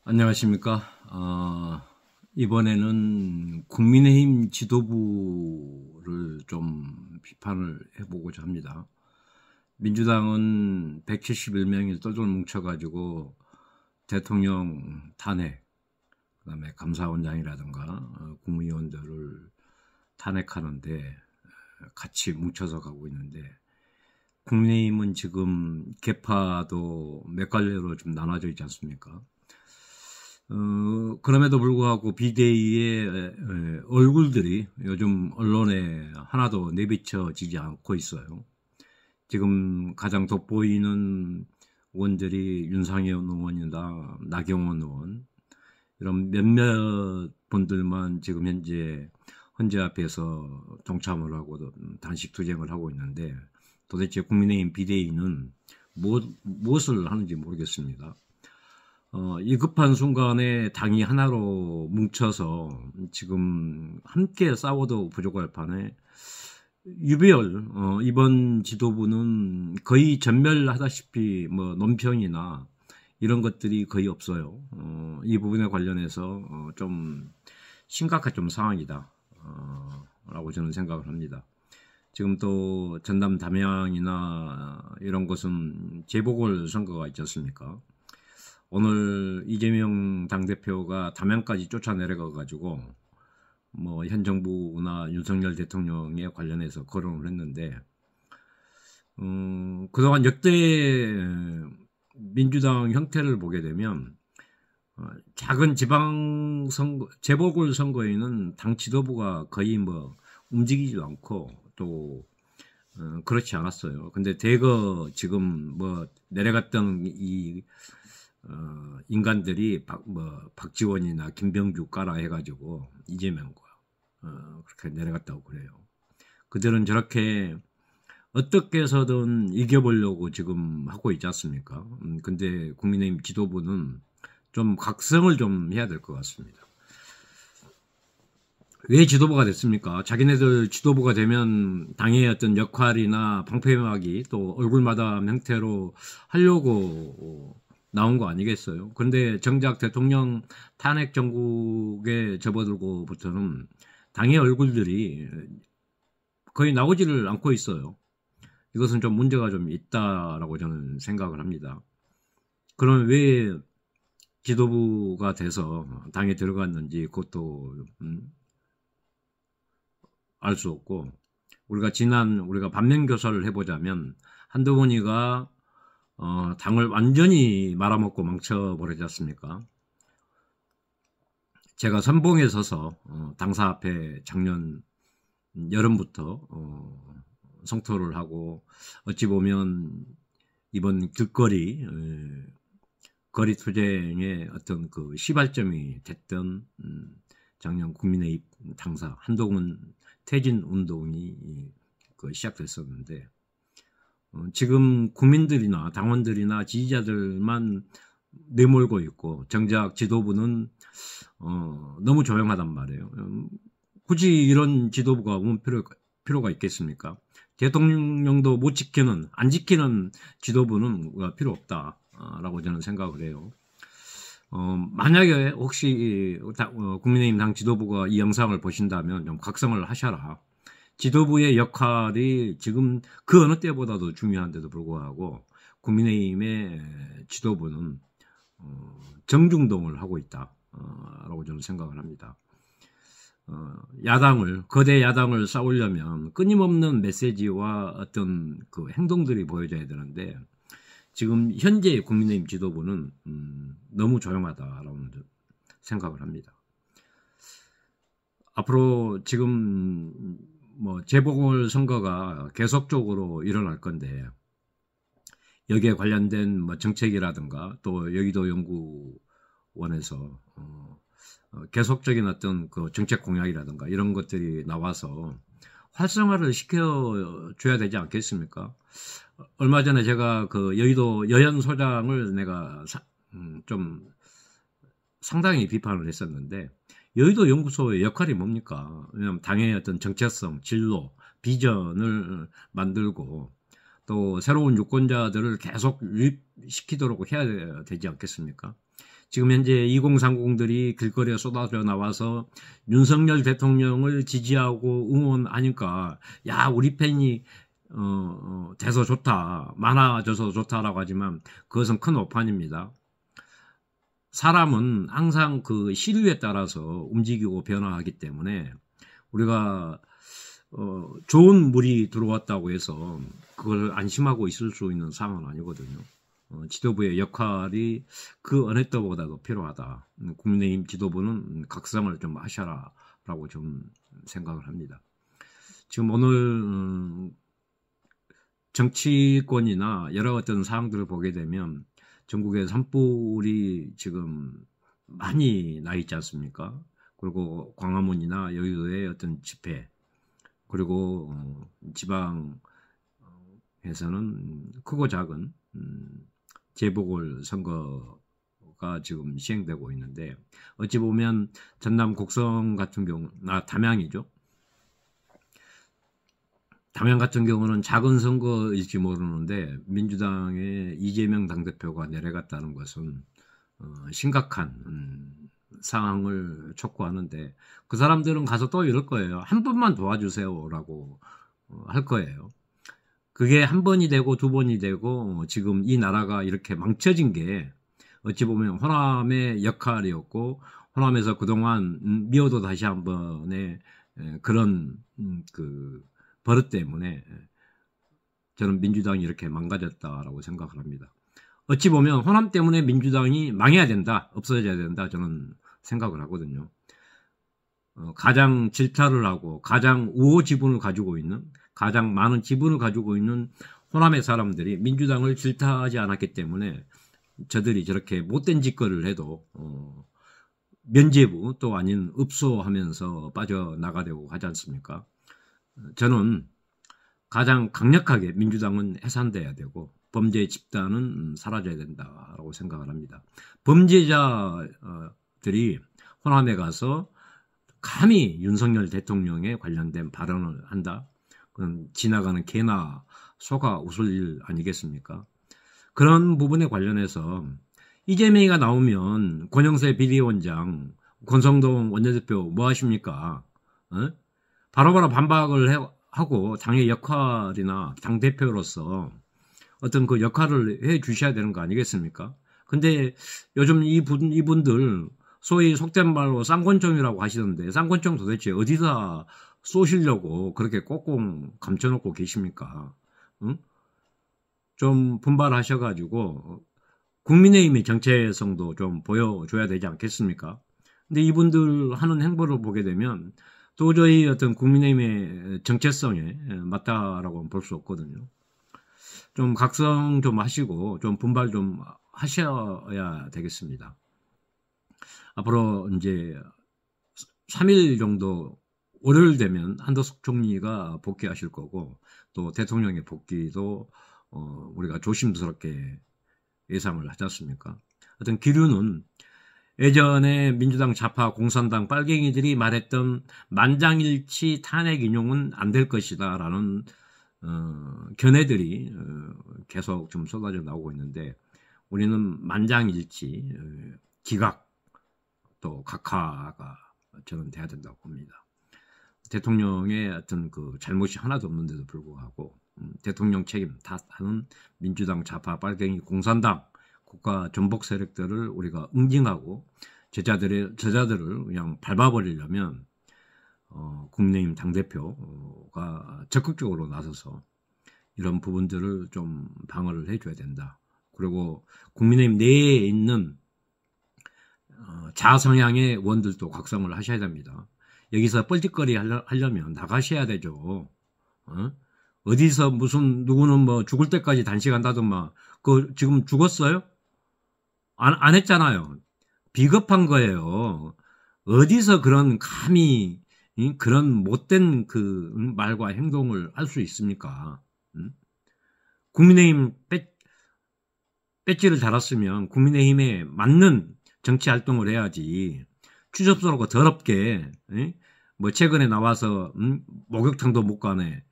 안녕하십니까. 이번에는 국민의힘 지도부를 좀 비판을 해보고자 합니다. 민주당은 171명이 똘똘 뭉쳐가지고 대통령 탄핵, 그 다음에 감사원장이라든가 국무위원들을 탄핵하는데 같이 뭉쳐서 가고 있는데, 국민의힘은 지금 계파도 몇 갈래로 좀 나눠져 있지 않습니까? 그럼에도 불구하고 비대위의 얼굴들이 요즘 언론에 하나도 내비쳐지지 않고 있어요. 지금 가장 돋보이는 의원들이 윤상현 의원이나 나경원 의원, 이런 몇몇 분들만 지금 현재 헌재 앞에서 동참을 하고 단식 투쟁을 하고 있는데, 도대체 국민의힘 비대위는 무엇을 하는지 모르겠습니다. 이 급한 순간에 당이 하나로 뭉쳐서 지금 함께 싸워도 부족할 판에 유비열 이번 지도부는 거의 전멸하다시피 논평이나 이런 것들이 거의 없어요. 이 부분에 관련해서 좀 심각한 좀 상황이다 라고 저는 생각을 합니다. 지금 또 전남 담양이나 이런 곳은 재보궐선거가 있지 않습니까? 오늘 이재명 당대표가 담양까지 쫓아내려가 가지고 현 정부나 윤석열 대통령에 관련해서 거론을 했는데, 그동안 역대 민주당 형태를 보게 되면 작은 지방선거, 재보궐선거에는 당 지도부가 거의 움직이지도 않고 또 그렇지 않았어요. 근데 대거 지금 내려갔던 이 인간들이 박지원이나 김병주 까라 해가지고 이재명과 그렇게 내려갔다고 그래요. 그들은 저렇게 어떻게 해서든 이겨보려고 지금 하고 있지 않습니까? 근데 국민의힘 지도부는 좀 각성을 좀 해야 될 것 같습니다. 왜 지도부가 됐습니까? 자기네들 지도부가 되면 당의 어떤 역할이나 방패막이 또 얼굴마담 형태로 하려고 나온 거 아니겠어요? 그런데 정작 대통령 탄핵 정국에 접어들고부터는 당의 얼굴들이 거의 나오지를 않고 있어요. 이것은 좀 문제가 좀 있다라고 저는 생각을 합니다. 그럼 왜 지도부가 돼서 당에 들어갔는지 그것도 알 수 없고, 우리가 반면교사를 해보자면 한동훈이가 당을 완전히 말아먹고 망쳐버리지 않습니까? 제가 선봉에 서서 당사 앞에 작년 여름부터 성토를 하고, 어찌 보면 이번 거리 투쟁의 어떤 그 시발점이 됐던 작년 국민의힘 당사 한동훈 퇴진 운동이 시작됐었는데, 지금 국민들이나 당원들이나 지지자들만 내몰고 있고 정작 지도부는 너무 조용하단 말이에요. 굳이 이런 지도부가 온 필요가 있겠습니까? 대통령도 안 지키는 지도부는 필요 없다라고 저는 생각을 해요. 만약에 혹시 국민의힘 당 지도부가 이 영상을 보신다면 좀 각성을 하셔라. 지도부의 역할이 지금 그 어느 때보다도 중요한데도 불구하고 국민의힘의 지도부는 정중동을 하고 있다라고 저는 생각을 합니다. 거대 야당을 싸우려면 끊임없는 메시지와 어떤 그 행동들이 보여져야 되는데, 지금 현재 국민의힘 지도부는 너무 조용하다라고 생각을 합니다. 앞으로 지금 재보궐선거가 계속적으로 일어날 건데, 여기에 관련된 정책이라든가 또 여의도 연구원에서 계속적인 어떤 그 정책 공약이라든가 이런 것들이 나와서 활성화를 시켜줘야 되지 않겠습니까? 얼마 전에 제가 그 여의도 여연소장을 내가 좀 상당히 비판을 했었는데, 여의도 연구소의 역할이 뭡니까? 왜냐하면 당의 어떤 정체성, 진로, 비전을 만들고 또 새로운 유권자들을 계속 시키도록 해야 되지 않겠습니까? 지금 현재 2030들이 길거리에 쏟아져 나와서 윤석열 대통령을 지지하고 응원하니까 야 우리 팬이 돼서 좋다, 많아져서 좋다라고 하지만 그것은 큰 오판입니다. 사람은 항상 그 시류에 따라서 움직이고 변화하기 때문에 우리가 좋은 물이 들어왔다고 해서 그걸 안심하고 있을 수 있는 상황은 아니거든요. 지도부의 역할이 그 어느 때보다도 필요하다. 국민의힘 지도부는 각성을 좀 하셔라라고 좀 생각을 합니다. 지금 오늘 정치권이나 여러 어떤 사항들을 보게 되면 전국에 산불이 지금 많이 나 있지 않습니까? 그리고 광화문이나 여의도의 어떤 집회, 그리고 지방에서는 크고 작은 재보궐선거가 지금 시행되고 있는데, 어찌 보면 전남 곡성 같은 경우, 담양이죠. 담양 같은 경우는 작은 선거일지 모르는데 민주당의 이재명 당대표가 내려갔다는 것은 심각한 상황을 촉구하는데, 그 사람들은 가서 또 이럴 거예요. 한 번만 도와주세요 라고 할 거예요. 그게 한 번이 되고 두 번이 되고 지금 이 나라가 이렇게 망쳐진 게 어찌 보면 호남의 역할이었고, 호남에서 그동안 미워도 다시 한 번의 그런 그 버릇 때문에 저는 민주당이 이렇게 망가졌다라고 생각을 합니다. 어찌 보면 호남 때문에 민주당이 망해야 된다, 없어져야 된다, 저는 생각을 하거든요. 가장 질타를 하고 가장 우호 지분을 가지고 있는, 가장 많은 지분을 가지고 있는 호남의 사람들이 민주당을 질타하지 않았기 때문에 저들이 저렇게 못된 짓거리를 해도 면죄부 또 아닌 읍소하면서 빠져나가려고 하지 않습니까? 저는 가장 강력하게 민주당은 해산돼야 되고 범죄 집단은 사라져야 된다라고 생각을 합니다. 범죄자들이 호남에 가서 감히 윤석열 대통령에 관련된 발언을 한다? 그건 지나가는 개나 소가 웃을 일 아니겠습니까? 그런 부분에 관련해서 이재명이가 나오면 권영세 비대위원장, 권성동 원내대표 뭐 하십니까? 바로바로 반박을 하고 당의 역할이나 당대표로서 어떤 그 역할을 해 주셔야 되는 거 아니겠습니까? 근데 요즘 이분들 소위 속된 말로 쌍권총이라고 하시던데, 쌍권총 도대체 어디다 쏘시려고 그렇게 꽁꽁 감춰놓고 계십니까? 응? 좀 분발하셔가지고 국민의힘의 정체성도 좀 보여줘야 되지 않겠습니까? 근데 이분들 하는 행보를 보게 되면 도저히 어떤 국민의힘의 정체성에 맞다라고는 볼 수 없거든요. 좀 각성 좀 하시고 좀 분발 좀 하셔야 되겠습니다. 앞으로 이제 3일 정도, 월요일 되면 한덕수 총리가 복귀하실 거고, 또 대통령의 복귀도 우리가 조심스럽게 예상을 하지 않습니까? 어떤 기류는 예전에 민주당 좌파 공산당 빨갱이들이 말했던 만장일치 탄핵 인용은 안 될 것이다 라는 견해들이 계속 좀 쏟아져 나오고 있는데, 우리는 만장일치, 기각, 또 각하가 저는 돼야 된다고 봅니다. 대통령의 어떤 그 잘못이 하나도 없는데도 불구하고 대통령 책임 탓하는 민주당 좌파 빨갱이 공산당 국가 전복 세력들을 우리가 응징하고 저자들을 그냥 밟아버리려면 국민의힘 당대표가 적극적으로 나서서 이런 부분들을 좀 방어를 해줘야 된다. 그리고 국민의힘 내에 있는 자성향의 의원들도 각성을 하셔야 됩니다. 여기서 뻘짓거리 하려면 나가셔야 되죠. 어디서 무슨 누구는 뭐 죽을 때까지 단식한다더만, 그 지금 죽었어요? 안 했잖아요. 비겁한 거예요. 어디서 그런 감히 그런 못된 그 말과 행동을 할 수 있습니까? 국민의힘 배지를 달았으면 국민의힘에 맞는 정치 활동을 해야지. 추접스럽고 더럽게 뭐 최근에 나와서 목욕탕도 못 가네,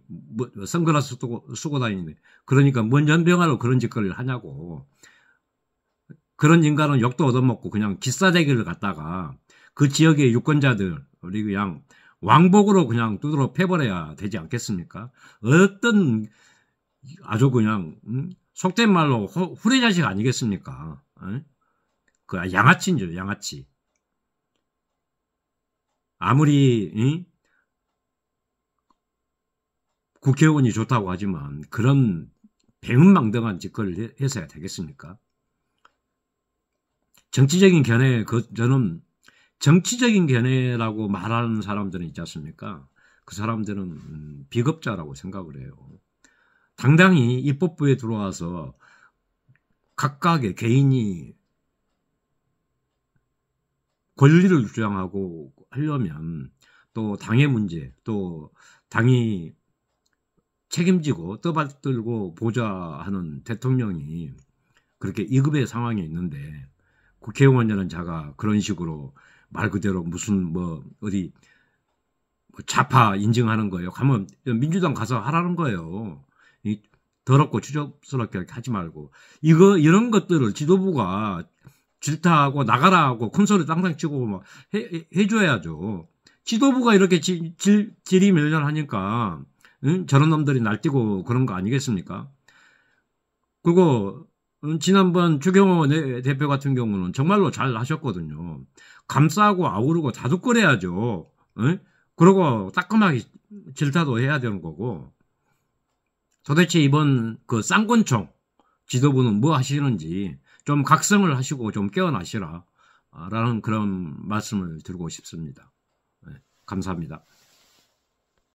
뭐 선글라스 쓰고 다니는데, 그러니까 뭔 연병하러 그런 짓거리를 하냐고. 그런 인간은 욕도 얻어먹고 그냥 기싸대기를 갖다가 그 지역의 유권자들 우리 그냥 왕복으로 그냥 두드러 패버려야 되지 않겠습니까? 어떤 아주 그냥 속된 말로 후레자식 아니겠습니까? 그 양아치인줄 양아치. 아무리 국회의원이 좋다고 하지만 그런 배은망덕한 짓거리를 해서야 되겠습니까? 정치적인 견해, 저는 정치적인 견해라고 말하는 사람들은 있지 않습니까? 그 사람들은 비겁자라고 생각을 해요. 당당히 입법부에 들어와서 각각의 개인이 권리를 주장하고 하려면 또 당의 문제, 또 당이 책임지고 떠받들고 보자 하는 대통령이 그렇게 2급의 상황에 있는데, 국회의원이라는 자가 그런 식으로 말 그대로 무슨 뭐 어디 좌파 인증하는 거예요. 가면 민주당 가서 하라는 거예요. 더럽고 추접스럽게 하지 말고. 이런 것들을 지도부가 질타하고 나가라 하고 큰 소리 땅땅 치고 막 해줘야죠. 지도부가 이렇게 지리멸렬하니까 저런 놈들이 날뛰고 그런 거 아니겠습니까? 그리고 지난번 추경호 대표 같은 경우는 정말로 잘 하셨거든요. 감싸고 아우르고 다독거려야죠. 그러고 따끔하게 질타도 해야 되는 거고. 도대체 이번 그 쌍권총 지도부는 뭐 하시는지 좀 각성을 하시고 좀 깨어나시라 라는 그런 말씀을 드리고 싶습니다. 감사합니다.